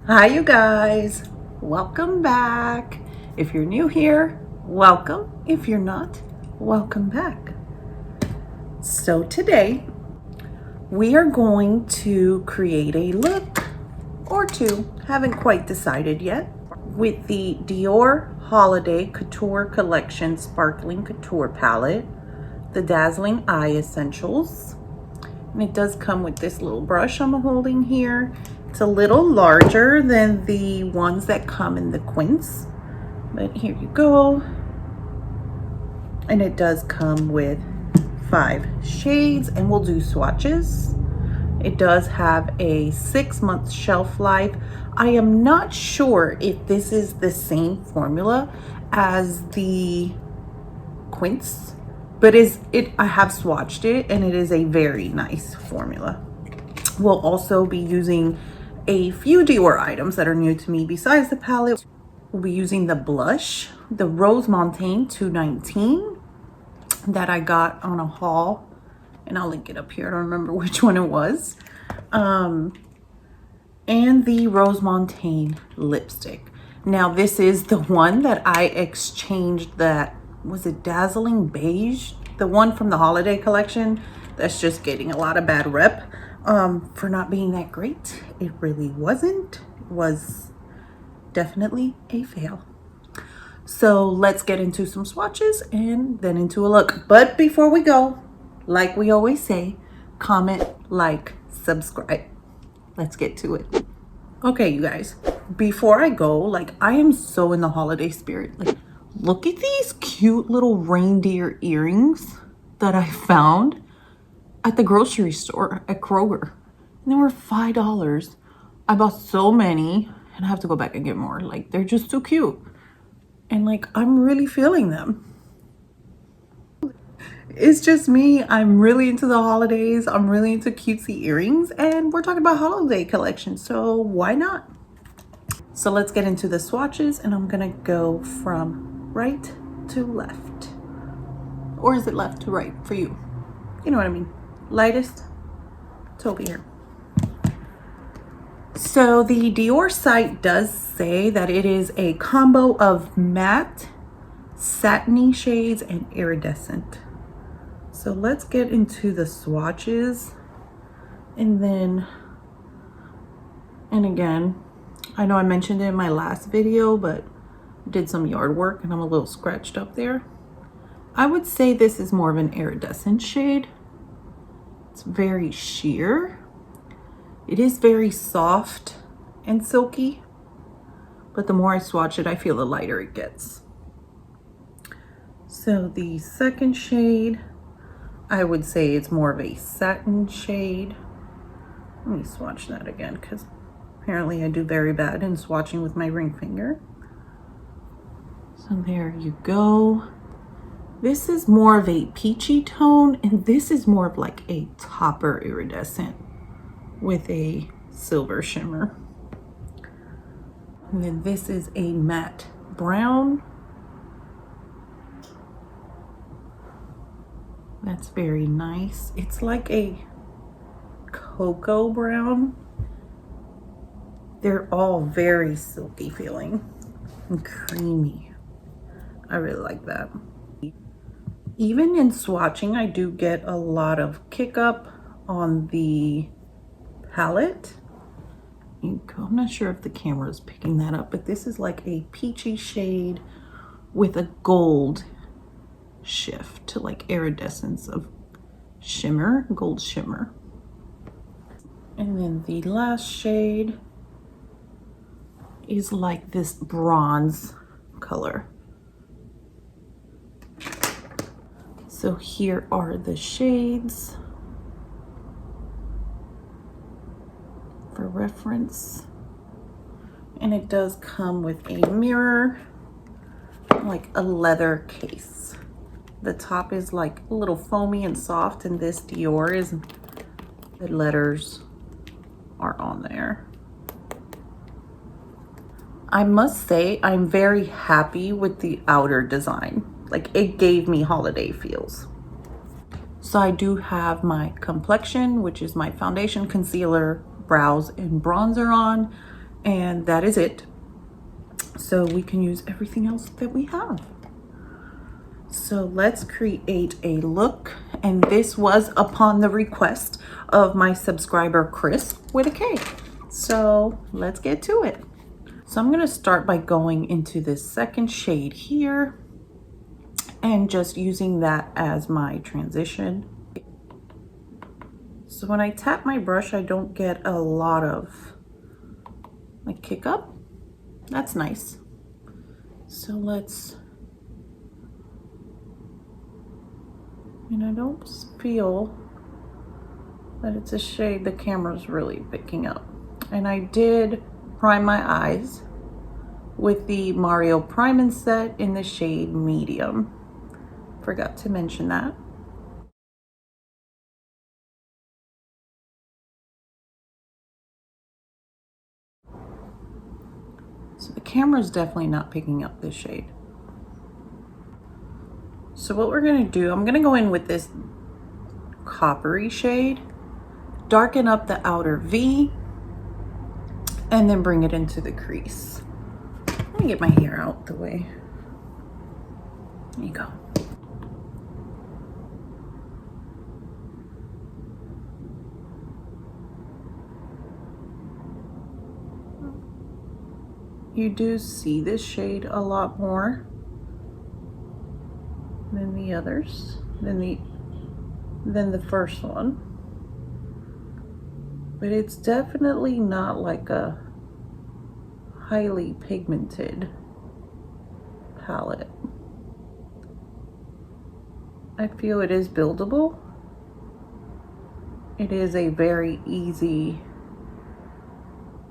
Hi, you guys. Welcome back. If you're new here, welcome. If you're not, welcome back. So today we are going to create a look or two, haven't quite decided yet, with the Dior Holiday Couture Collection Sparkling Couture Palette, the Dazzling Eye Essentials. And it does come with this little brush I'm holding here. It's a little larger than the ones that come in the quints, but here you go. And it does come with 5 shades, and we'll do swatches. It does have a 6-month shelf life. I am not sure if this is the same formula as the quints, but I have swatched it and it is a very nice formula. We'll also be using a few Dior items that are new to me besides the palette. We'll be using the blush, the Rose Montaigne 219 that I got on a haul, and I'll link it up here. I don't remember which one it was. And the Rose Montaigne lipstick. Now this is the one that I exchanged, that was it Dazzling beige, the one from the holiday collection that's just getting a lot of bad rep for not being that great. It really wasn't. It was definitely a fail. So let's get into some swatches and then into a look. But before we go, like we always say, comment, like, subscribe. Let's get to it. Okay, you guys, before I go, like, I am so in the holiday spirit. Like, look at these cute little reindeer earrings that I found at the grocery store at Kroger. And they were $5. I bought so many and I have to go back and get more. Like, they're just too cute. And like, I'm really feeling them. It's just me. I'm really into the holidays. I'm really into cutesy earrings, and we're talking about holiday collection, so why not? So let's get into the swatches, and I'm gonna go from right to left. Or is it left to right for you? You know what I mean. Lightest to over here. So the Dior site does say that it is a combo of matte, satiny shades, and iridescent. So let's get into the swatches. And again, I know I mentioned it in my last video, but did some yard work and I'm a little scratched up there. I would say this is more of an iridescent shade. It's very sheer. It is very soft and silky, but the more I swatch it, I feel the lighter it gets. So the second shade, I would say it's more of a satin shade. Let me swatch that again, because apparently I do very bad in swatching with my ring finger. So there you go. This is more of a peachy tone, and this is more of like a topper iridescent with a silver shimmer. And then this is a matte brown. That's very nice. It's like a cocoa brown. They're all very silky feeling and creamy. I really like that. Even in swatching, I do get a lot of kick up on the palette. I'm not sure if the camera is picking that up, but this is like a peachy shade with a gold shift to like iridescence of shimmer, gold shimmer. And then the last shade is like this bronze color. So here are the shades for reference. And it does come with a mirror, like a leather case. The top is like a little foamy and soft, and this Dior is, the letters are on there. I must say I'm very happy with the outer design. Like, it gave me holiday feels. So I do have my complexion, which is my foundation, concealer, brows, and bronzer on. and that is it. So we can use everything else that we have. So let's create a look, and this was upon the request of my subscriber Chris with a K. So let's get to it. So I'm going to start by going into this second shade here and just using that as my transition. So when I tap my brush, I don't get a lot of like kick up. That's nice. So let's, and I don't feel that it's a shade the camera's really picking up. And I did prime my eyes with the Mario Prime and Set in the shade medium. Forgot to mention that. So the camera's definitely not picking up this shade. So what we're gonna do, I'm gonna go in with this coppery shade, darken up the outer V, and then bring it into the crease. Let me get my hair out the way. There you go. You do see this shade a lot more than the others, than the first one. But it's definitely not like a highly pigmented palette. I feel it is buildable. It is a very easy,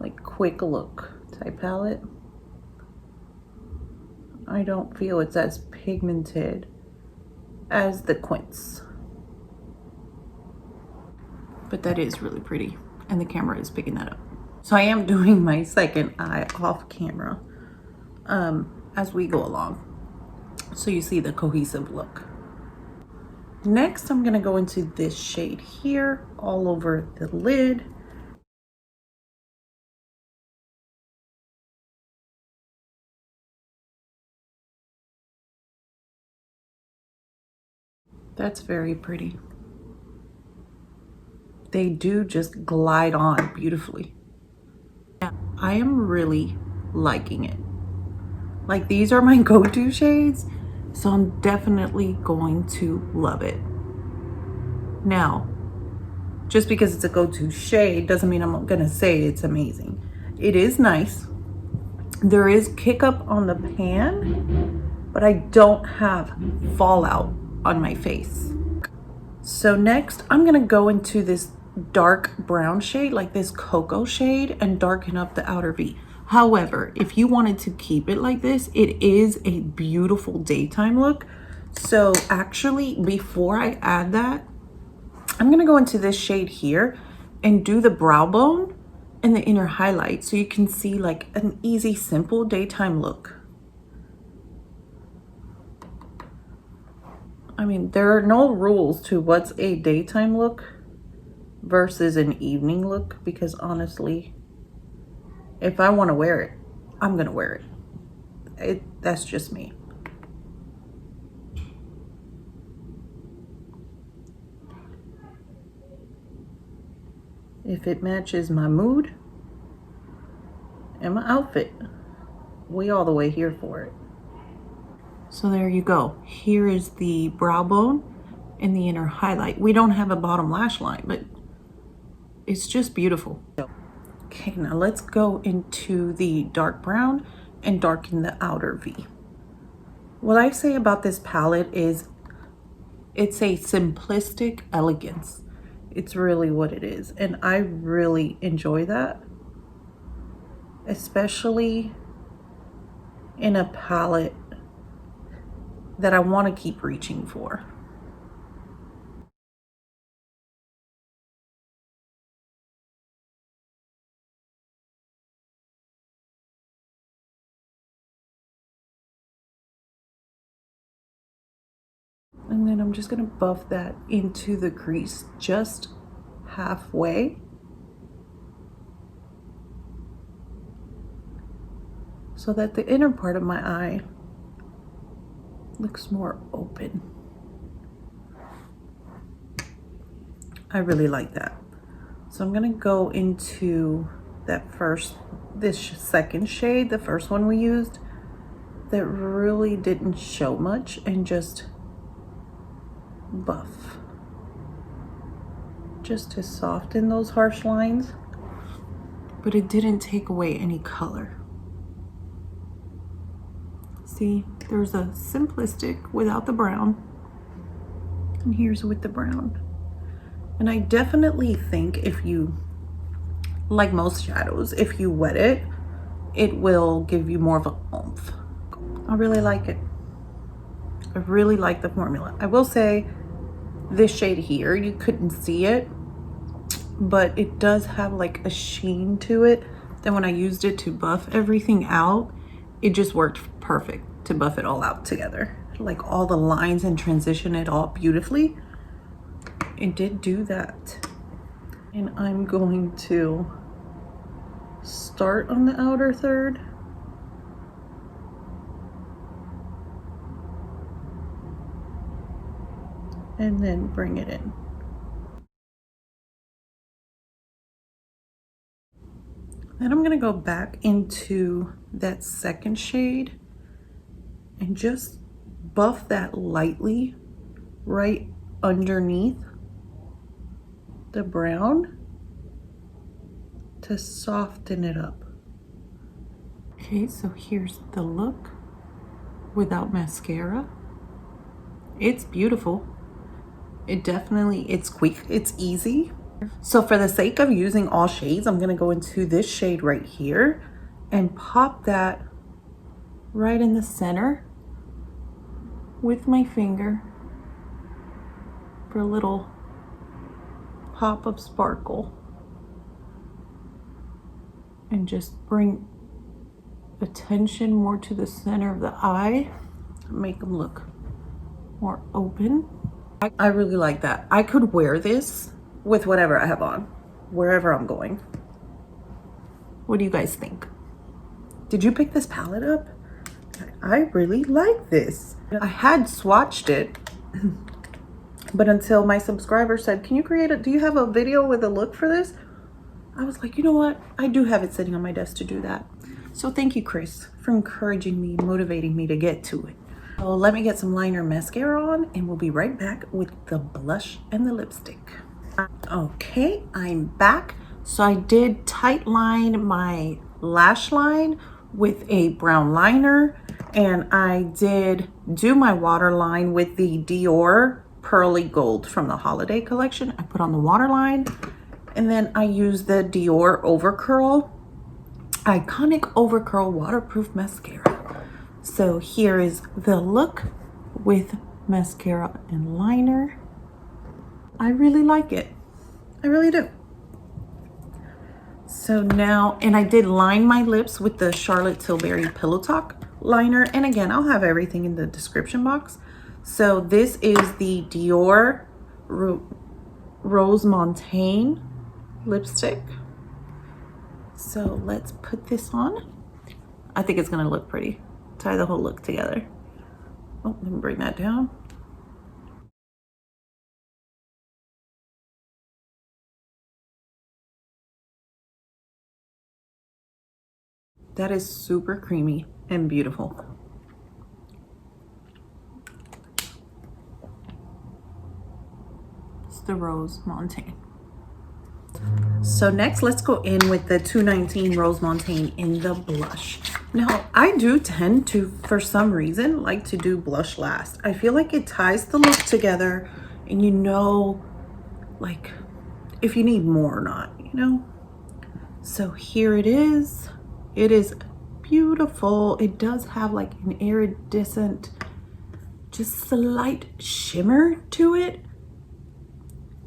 like quick look type palette. I don't feel it's as pigmented as the Quince. But that is really pretty, and the camera is picking that up. So I am doing my second eye off camera as we go along, so you see the cohesive look. Next, I'm gonna go into this shade here, all over the lid. That's very pretty. They do just glide on beautifully. I am really liking it. Like, these are my go-to shades, so I'm definitely going to love it. Now, just because it's a go-to shade doesn't mean I'm gonna say it's amazing. It is nice. There is kick up on the pan, but I don't have fallout on my face. So next, I'm gonna go into this dark brown shade, like this cocoa shade, and darken up the outer V. However, if you wanted to keep it like this, it is a beautiful daytime look. So actually, before I add that, I'm gonna go into this shade here and do the brow bone and the inner highlight so you can see like an easy, simple daytime look. I mean, there are no rules to what's a daytime look versus an evening look, because honestly, if I want to wear it, I'm gonna wear it. That's just me. If it matches my mood and my outfit, we all the way here for it. So there you go. Here is the brow bone and the inner highlight. We don't have a bottom lash line, but it's just beautiful. Okay, now let's go into the dark brown and darken the outer V. What I say about this palette is it's a simplistic elegance. It's really what it is, and I really enjoy that, especially in a palette that I want to keep reaching for. And then I'm just gonna buff that into the crease just halfway. so that the inner part of my eye looks more open. I really like that. So I'm gonna go into this second shade, the first one we used, that really didn't show much, and just buff, just to soften those harsh lines, but it didn't take away any color. See, there's a simplistic without the brown, and here's with the brown. And I definitely think if you, like most shadows, if you wet it, it will give you more of an oomph. I really like it. I really like the formula. I will say this shade here, you couldn't see it, but it does have like a sheen to it. Then when I used it to buff everything out, it just worked perfect to buff it all out together. Like all the lines and transition it all beautifully. It did do that. And I'm going to start on the outer third. And then bring it in. Then I'm gonna go back into that second shade and just buff that lightly right underneath the brown to soften it up. Okay, so here's the look without mascara. It's beautiful. It's quick, it's easy. So for the sake of using all shades, I'm gonna go into this shade right here and pop that right in the center with my finger for a little pop of sparkle, and just bring attention more to the center of the eye, make them look more open. I really like that. I could wear this with whatever I have on, wherever I'm going. What do you guys think? Did you pick this palette up? I really like this. I had swatched it, but until my subscriber said, can you do you have a video with a look for this? I was like, you know what? I do have it sitting on my desk to do that. So thank you, Chris, for encouraging me, motivating me to get to it. So let me get some liner mascara on, and we'll be right back with the blush and the lipstick. Okay, I'm back. So I did tight line my lash line with a brown liner, and I did do my waterline with the Dior Pearly Gold from the holiday collection. I put on the waterline, and then I used the Dior Overcurl, iconic Overcurl waterproof mascara. So here is the look with mascara and liner. I really like it. I really do. So now, and I did line my lips with the Charlotte Tilbury Pillow Talk liner. And again, I'll have everything in the description box. So this is the Dior Rose Montaigne lipstick. So let's put this on. I think it's gonna look pretty. Tie the whole look together. Oh, let me bring that down. That is super creamy and beautiful. It's the Rose Montaigne. So next, let's go in with the 219 Rose Montaigne in the blush. Now, I do tend to, for some reason, like to do blush last. I feel like it ties the look together, and you know, like, if you need more or not, you know? So here it is. It is beautiful. It does have like an iridescent, just slight shimmer to it.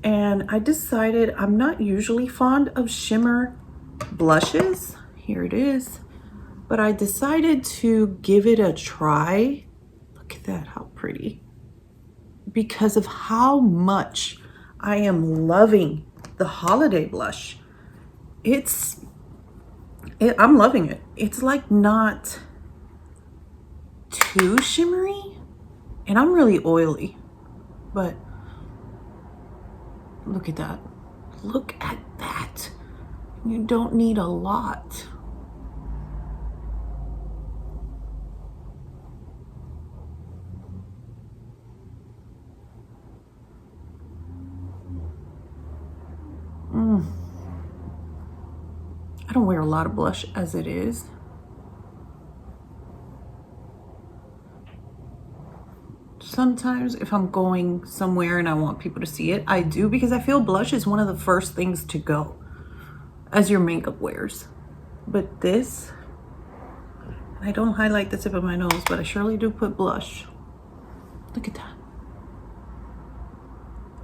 And I decided I'm not usually fond of shimmer blushes. Here it is. But I decided to give it a try. Look at that, how pretty. Because of how much I am loving the holiday blush. I'm loving it. it's like not too shimmery, and I'm really oily, but look at that. Look at that. You don't need a lot. I don't wear a lot of blush as it is. Sometimes if I'm going somewhere and I want people to see it, I do, because I feel blush is one of the first things to go as your makeup wears. But this, I don't highlight the tip of my nose, but I surely do put blush. Look at that.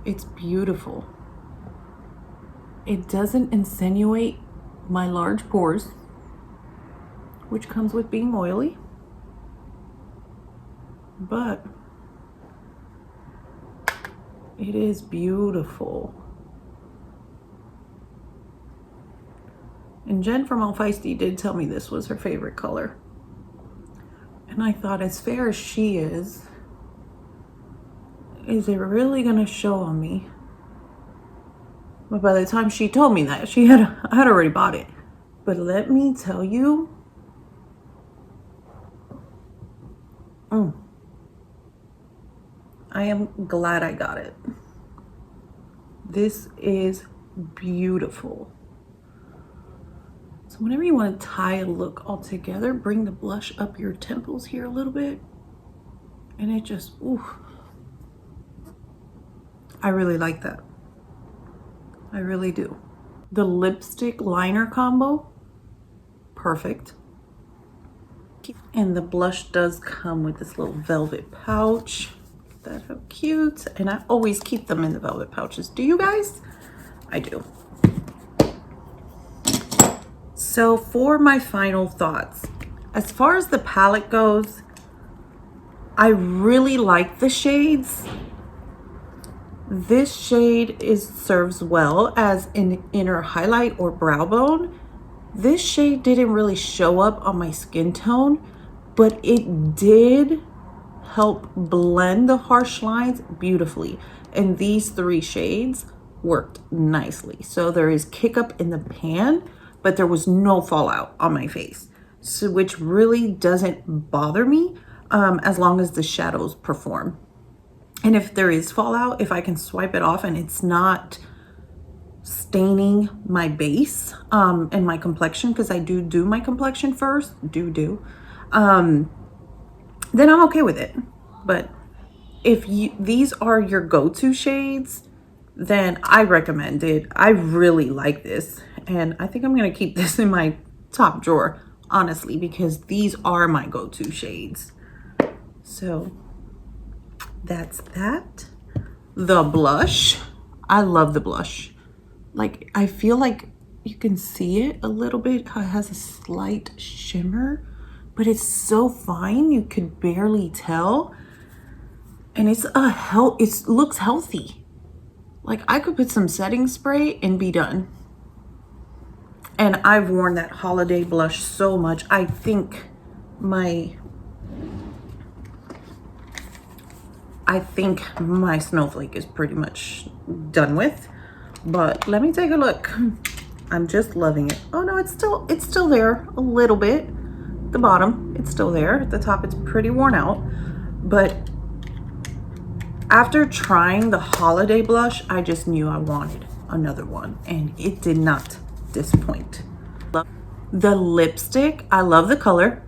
It's beautiful. It doesn't insinuate my large pores, which comes with being oily, but it is beautiful. And Jen from All Feisty did tell me this was her favorite color. And I thought, as fair as she is it really gonna show on me? But by the time she told me that, I had already bought it. But let me tell you, I am glad I got it. This is beautiful. So whenever you want to tie a look all together, bring the blush up your temples here a little bit. And it just, ooh. I really like that. I really do. The lipstick liner combo, perfect. And the blush does come with this little velvet pouch. Look at that, how cute. And I always keep them in the velvet pouches. Do you guys? I do. So for my final thoughts, as far as the palette goes, I really like the shades. This shade serves well as an inner highlight or brow bone. This shade didn't really show up on my skin tone, but it did help blend the harsh lines beautifully. And these three shades worked nicely. So there is kick up in the pan, but there was no fallout on my face. So which really doesn't bother me as long as the shadows perform. And if there is fallout, if I can swipe it off and it's not staining my base and my complexion, because I do my complexion first, then I'm okay with it. But if these are your go-to shades, then I recommend it. I really like this, and I think I'm gonna keep this in my top drawer, honestly, because these are my go-to shades. So that's that. The blush, I love the blush. Like, I feel like you can see it a little bit, how it has a slight shimmer, but it's so fine you could barely tell. And it's it looks healthy. Like, I could put some setting spray and be done. And I've worn that holiday blush so much. I think my snowflake is pretty much done with. But let me take a look. I'm just loving it. Oh no, it's still there a little bit. The bottom, it's still there. At the top, it's pretty worn out. But after trying the holiday blush, I just knew I wanted another one, and it did not disappoint. The lipstick, I love the color.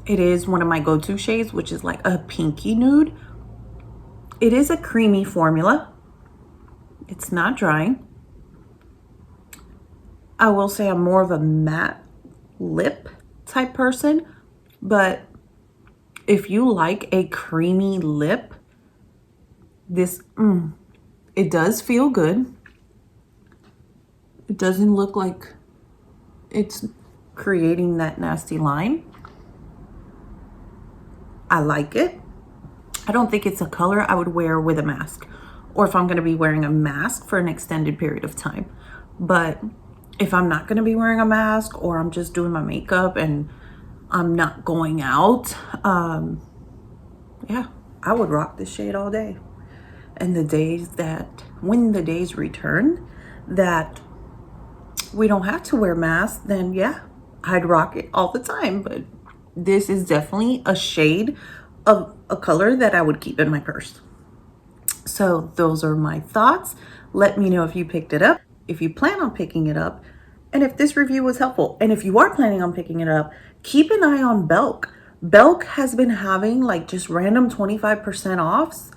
It is one of my go-to shades, which is like a pinky nude. It is a creamy formula. It's not drying. I will say I'm more of a matte lip type person, but if you like a creamy lip, this, it does feel good. It doesn't look like it's creating that nasty line. I like it. I don't think it's a color I would wear with a mask, or if I'm going to be wearing a mask for an extended period of time. But if I'm not going to be wearing a mask, or I'm just doing my makeup and I'm not going out, yeah, I would rock this shade all day. And when the days return that we don't have to wear masks, then yeah, I'd rock it all the time. But this is definitely a shade of a color that I would keep in my purse. So those are my thoughts. Let me know if you picked it up, if you plan on picking it up, and if this review was helpful. And if you are planning on picking it up, keep an eye on Belk. Belk has been having like just random 25% offs.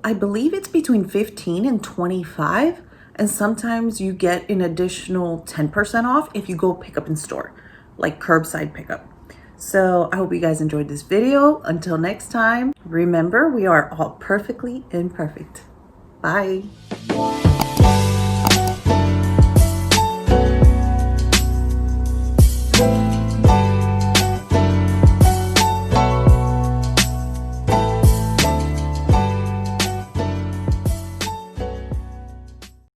I believe it's between 15 and 25. And sometimes you get an additional 10% off if you go pick up in store, like curbside pickup. So I hope you guys enjoyed this video. Until next time, remember, we are all perfectly imperfect. Bye.